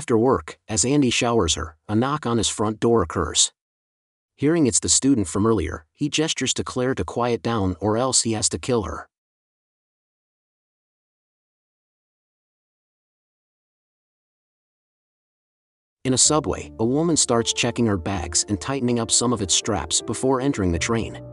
After work, as Andy showers her, a knock on his front door occurs. Hearing it's the student from earlier, he gestures to Claire to quiet down or else he has to kill her. In a subway, a woman starts checking her bags and tightening up some of its straps before entering the train.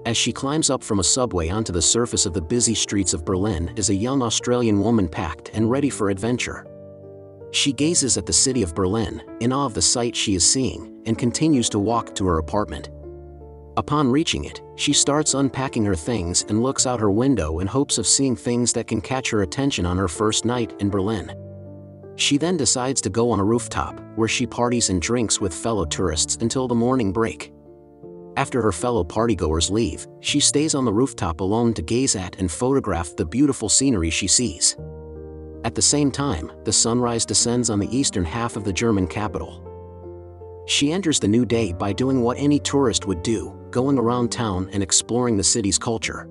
As she climbs up from a subway onto the surface of the busy streets of Berlin is a young Australian woman packed and ready for adventure. She gazes at the city of Berlin, in awe of the sight she is seeing, and continues to walk to her apartment. Upon reaching it, she starts unpacking her things and looks out her window in hopes of seeing things that can catch her attention on her first night in Berlin. She then decides to go on a rooftop, where she parties and drinks with fellow tourists until the morning break. After her fellow partygoers leave, she stays on the rooftop alone to gaze at and photograph the beautiful scenery she sees. At the same time, the sunrise descends on the eastern half of the German capital. She enters the new day by doing what any tourist would do, going around town and exploring the city's culture.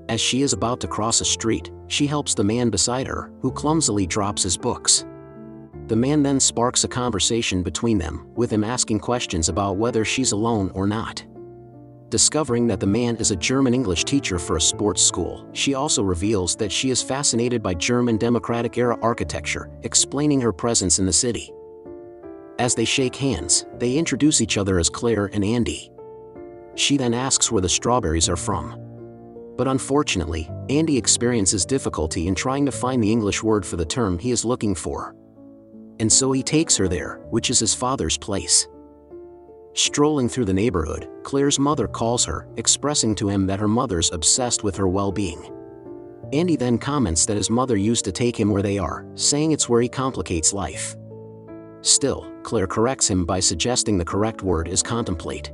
As she is about to cross a street, she helps the man beside her, who clumsily drops his books. The man then sparks a conversation between them, with him asking questions about whether she's alone or not. Discovering that the man is a German English teacher for a sports school, she also reveals that she is fascinated by German Democratic-era architecture, explaining her presence in the city. As they shake hands, they introduce each other as Claire and Andy. She then asks where the strawberries are from. But unfortunately, Andy experiences difficulty in trying to find the English word for the term he is looking for. And so he takes her there, which is his father's place. Strolling through the neighborhood, Claire's mother calls her, expressing to him that her mother's obsessed with her well-being. Andy then comments that his mother used to take him where they are, saying it's where he complicates life. Still, Claire corrects him by suggesting the correct word is contemplate.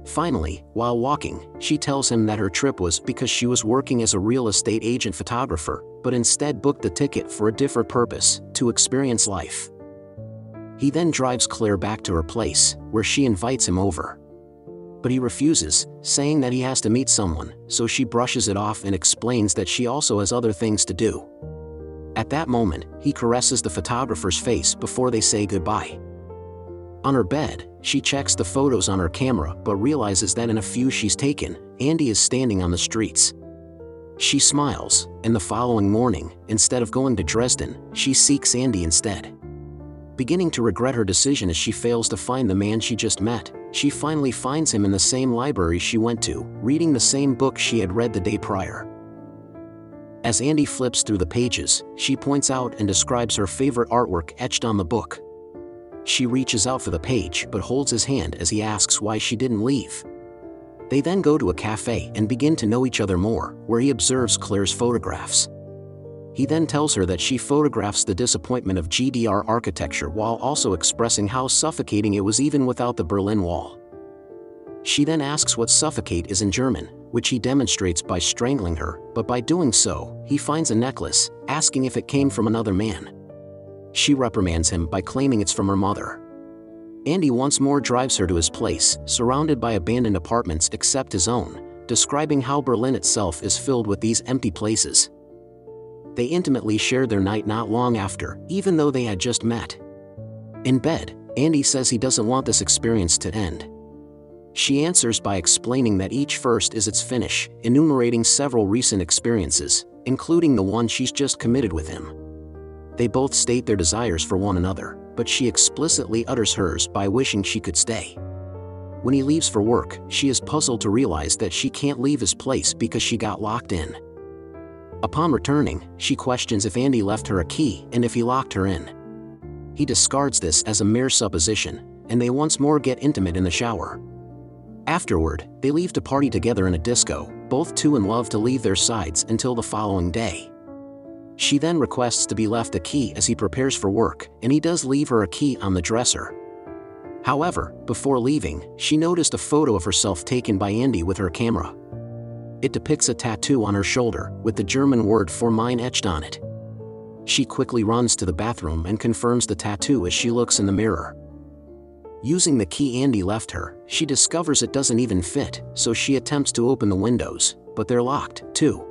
Finally, while walking, she tells him that her trip was because she was working as a real estate agent photographer, but instead booked the ticket for a different purpose, to experience life. He then drives Claire back to her place, where she invites him over. But he refuses, saying that he has to meet someone, so she brushes it off and explains that she also has other things to do. At that moment, he caresses the photographer's face before they say goodbye. On her bed, she checks the photos on her camera but realizes that in a few she's taken, Andy is standing on the streets. She smiles, and the following morning, instead of going to Dresden, she seeks Andy instead. Beginning to regret her decision as she fails to find the man she just met, she finally finds him in the same library she went to, reading the same book she had read the day prior. As Andy flips through the pages, she points out and describes her favorite artwork etched on the book. She reaches out for the page but holds his hand as he asks why she didn't leave. They then go to a cafe and begin to know each other more, where he observes Claire's photographs. He then tells her that she photographs the disappointment of GDR architecture while also expressing how suffocating it was even without the Berlin Wall. She then asks what suffocate is in German, which he demonstrates by strangling her, but by doing so, he finds a necklace, asking if it came from another man. She reprimands him by claiming it's from her mother. Andy once more drives her to his place, surrounded by abandoned apartments except his own, describing how Berlin itself is filled with these empty places. They intimately shared their night not long after, even though they had just met. In bed, Andy says he doesn't want this experience to end. She answers by explaining that each first is its finish, enumerating several recent experiences, including the one she's just committed with him. They both state their desires for one another, but she explicitly utters hers by wishing she could stay. When he leaves for work, she is puzzled to realize that she can't leave his place because she got locked in. Upon returning, she questions if Andy left her a key and if he locked her in. He discards this as a mere supposition, and they once more get intimate in the shower. Afterward, they leave to party together in a disco, both too in love to leave their sides until the following day. She then requests to be left a key as he prepares for work, and he does leave her a key on the dresser. However, before leaving, she noticed a photo of herself taken by Andy with her camera. It depicts a tattoo on her shoulder, with the German word for mine etched on it. She quickly runs to the bathroom and confirms the tattoo as she looks in the mirror. Using the key Andy left her, she discovers it doesn't even fit, so she attempts to open the windows, but they're locked, too.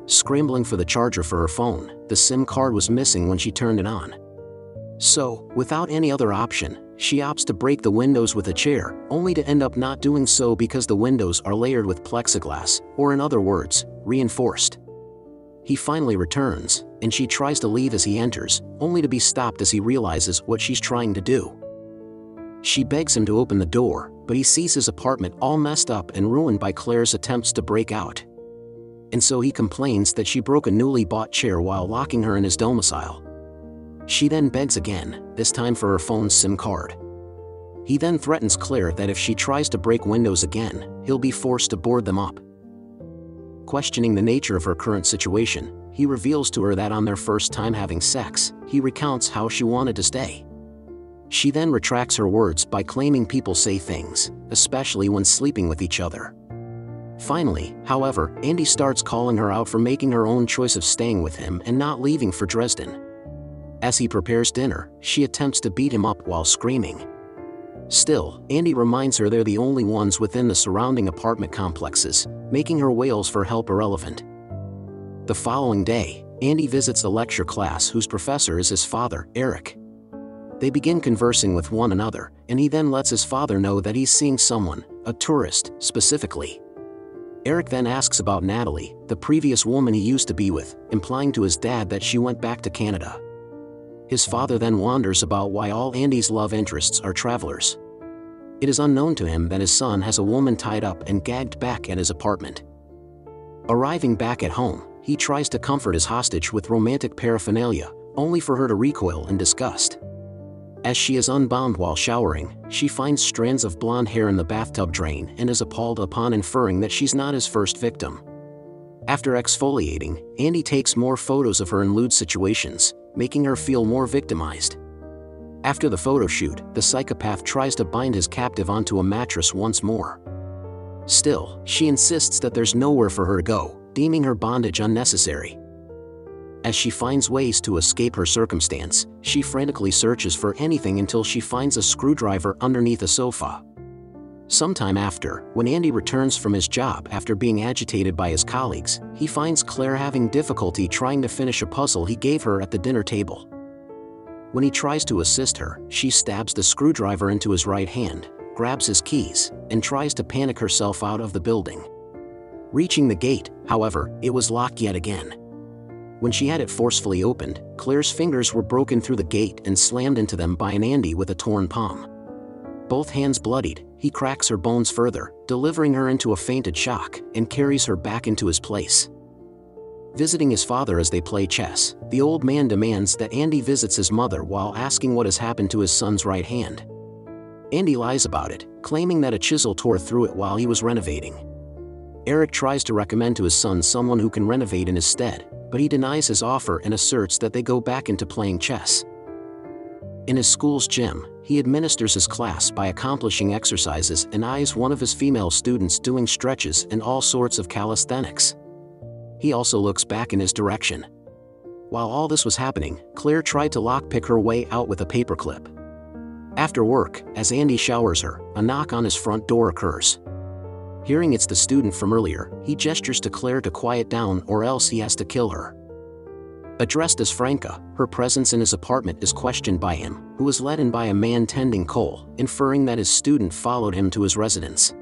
Scrambling for the charger for her phone, the SIM card was missing when she turned it on. So, without any other option, she opts to break the windows with a chair, only to end up not doing so because the windows are layered with plexiglass, or in other words, reinforced. He finally returns, and she tries to leave as he enters, only to be stopped as he realizes what she's trying to do. She begs him to open the door, but he sees his apartment all messed up and ruined by Claire's attempts to break out. And so he complains that she broke a newly bought chair while locking her in his domicile. She then begs again, this time for her phone's SIM card. He then threatens Claire that if she tries to break windows again, he'll be forced to board them up. Questioning the nature of her current situation, he reveals to her that on their first time having sex, he recounts how she wanted to stay. She then retracts her words by claiming people say things, especially when sleeping with each other. Finally, however, Andy starts calling her out for making her own choice of staying with him and not leaving for Dresden. As he prepares dinner, she attempts to beat him up while screaming. Still, Andy reminds her they're the only ones within the surrounding apartment complexes, making her wails for help irrelevant. The following day, Andy visits a lecture class whose professor is his father, Eric. They begin conversing with one another, and he then lets his father know that he's seeing someone, a tourist, specifically. Eric then asks about Natalie, the previous woman he used to be with, implying to his dad that she went back to Canada. His father then wonders about why all Andy's love interests are travelers. It is unknown to him that his son has a woman tied up and gagged back at his apartment. Arriving back at home, he tries to comfort his hostage with romantic paraphernalia, only for her to recoil in disgust. As she is unbound while showering, she finds strands of blonde hair in the bathtub drain and is appalled upon inferring that she's not his first victim. After exfoliating, Andy takes more photos of her in lewd situations, making her feel more victimized. After the photo shoot, the psychopath tries to bind his captive onto a mattress once more. Still, she insists that there's nowhere for her to go, deeming her bondage unnecessary. As she finds ways to escape her circumstance, she frantically searches for anything until she finds a screwdriver underneath a sofa. Sometime after, when Andy returns from his job after being agitated by his colleagues, he finds Claire having difficulty trying to finish a puzzle he gave her at the dinner table. When he tries to assist her, she stabs the screwdriver into his right hand, grabs his keys, and tries to panic herself out of the building. Reaching the gate, however, it was locked yet again. When she had it forcefully opened, Claire's fingers were broken through the gate and slammed into them by an Andy with a torn palm. Both hands bloodied, he cracks her bones further, delivering her into a fainted shock, and carries her back into his place. Visiting his father as they play chess, the old man demands that Andy visits his mother while asking what has happened to his son's right hand. Andy lies about it, claiming that a chisel tore through it while he was renovating. Eric tries to recommend to his son someone who can renovate in his stead, but he denies his offer and asserts that they go back into playing chess. In his school's gym, he administers his class by accomplishing exercises and eyes one of his female students doing stretches and all sorts of calisthenics. He also looks back in his direction. While all this was happening, Claire tried to lockpick her way out with a paperclip. After work, as Andy showers her, a knock on his front door occurs. Hearing it's the student from earlier, he gestures to Claire to quiet down or else he has to kill her. Addressed as Franca, her presence in his apartment is questioned by him, who is let in by a man tending coal, inferring that his student followed him to his residence.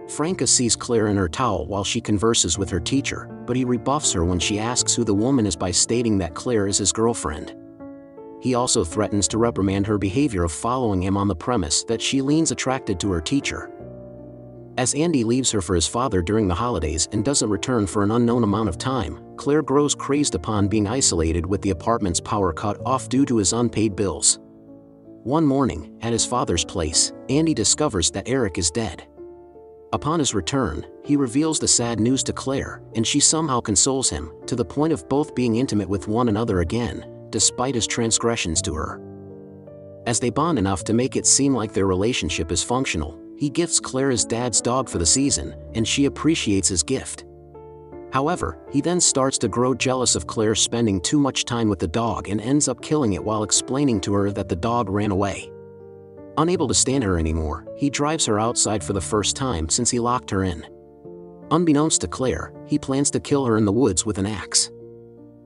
Franca sees Claire in her towel while she converses with her teacher, but he rebuffs her when she asks who the woman is by stating that Claire is his girlfriend. He also threatens to reprimand her behavior of following him on the premise that she leans attracted to her teacher. As Andy leaves her for his father during the holidays and doesn't return for an unknown amount of time, Claire grows crazed upon being isolated with the apartment's power cut off due to his unpaid bills. One morning, at his father's place, Andy discovers that Eric is dead. Upon his return, he reveals the sad news to Claire, and she somehow consoles him, to the point of both being intimate with one another again, despite his transgressions to her. As they bond enough to make it seem like their relationship is functional, he gifts Claire his dad's dog for the season, and she appreciates his gift. However, he then starts to grow jealous of Claire spending too much time with the dog and ends up killing it while explaining to her that the dog ran away. Unable to stand her anymore, he drives her outside for the first time since he locked her in. Unbeknownst to Claire, he plans to kill her in the woods with an axe.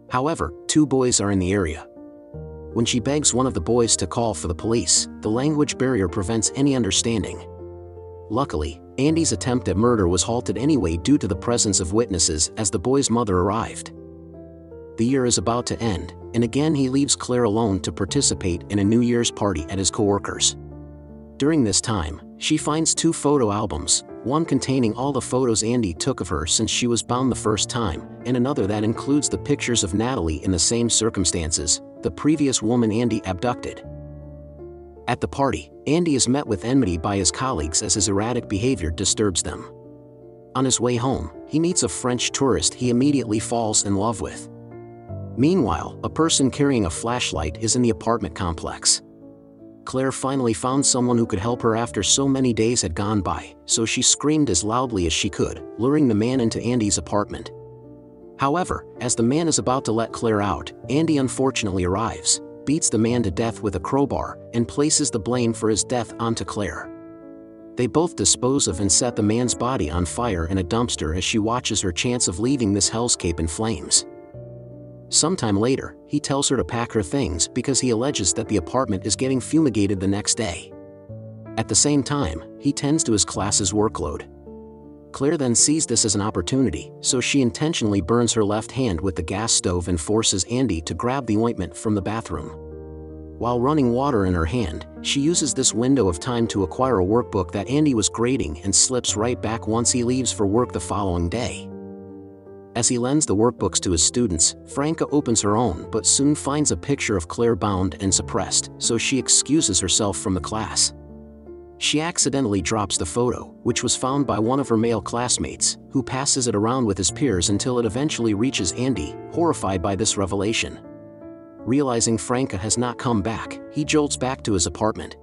However, two boys are in the area. When she begs one of the boys to call for the police, the language barrier prevents any understanding. Luckily, Andy's attempt at murder was halted anyway due to the presence of witnesses as the boy's mother arrived. The year is about to end, and again he leaves Claire alone to participate in a New Year's party at his coworkers. During this time, she finds 2 photo albums, one containing all the photos Andy took of her since she was bound the first time, and another that includes the pictures of Natalie in the same circumstances, the previous woman Andy abducted. At the party, Andy is met with enmity by his colleagues as his erratic behavior disturbs them. On his way home, he meets a French tourist he immediately falls in love with. Meanwhile, a person carrying a flashlight is in the apartment complex. Claire finally found someone who could help her after so many days had gone by, so she screamed as loudly as she could, luring the man into Andy's apartment. However, as the man is about to let Claire out, Andy unfortunately arrives, beats the man to death with a crowbar, and places the blame for his death onto Claire. They both dispose of and set the man's body on fire in a dumpster as she watches her chance of leaving this hellscape in flames. Sometime later, he tells her to pack her things because he alleges that the apartment is getting fumigated the next day. At the same time, he tends to his class's workload. Claire then sees this as an opportunity, so she intentionally burns her left hand with the gas stove and forces Andy to grab the ointment from the bathroom. While running water in her hand, she uses this window of time to acquire a workbook that Andy was grading and slips right back once he leaves for work the following day. As he lends the workbooks to his students, Franca opens her own but soon finds a picture of Claire bound and suppressed, so she excuses herself from the class. She accidentally drops the photo, which was found by one of her male classmates, who passes it around with his peers until it eventually reaches Andy, horrified by this revelation. Realizing Franca has not come back, he jolts back to his apartment.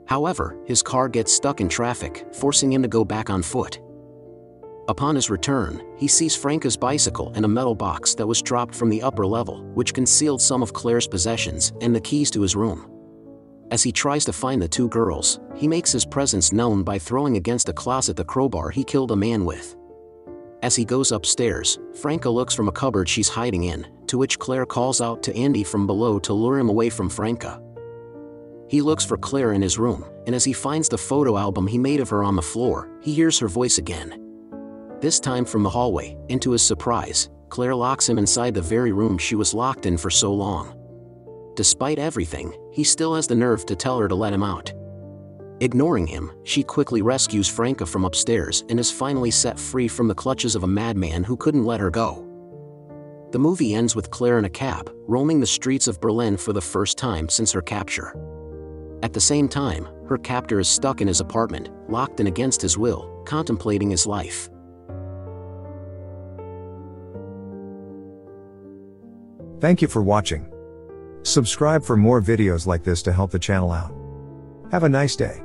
However, his car gets stuck in traffic, forcing him to go back on foot. Upon his return, he sees Franca's bicycle and a metal box that was dropped from the upper level, which concealed some of Claire's possessions and the keys to his room. As he tries to find the 2 girls, he makes his presence known by throwing against a closet the crowbar he killed a man with. As he goes upstairs, Franca looks from a cupboard she's hiding in, to which Claire calls out to Andy from below to lure him away from Franca. He looks for Claire in his room, and as he finds the photo album he made of her on the floor, he hears her voice again. This time from the hallway, and to his surprise, Claire locks him inside the very room she was locked in for so long. Despite everything, he still has the nerve to tell her to let him out. Ignoring him, she quickly rescues Franca from upstairs and is finally set free from the clutches of a madman who couldn't let her go. The movie ends with Claire in a cab, roaming the streets of Berlin for the first time since her capture. At the same time, her captor is stuck in his apartment, locked in against his will, contemplating his life. Thank you for watching. Subscribe for more videos like this to help the channel out. Have a nice day.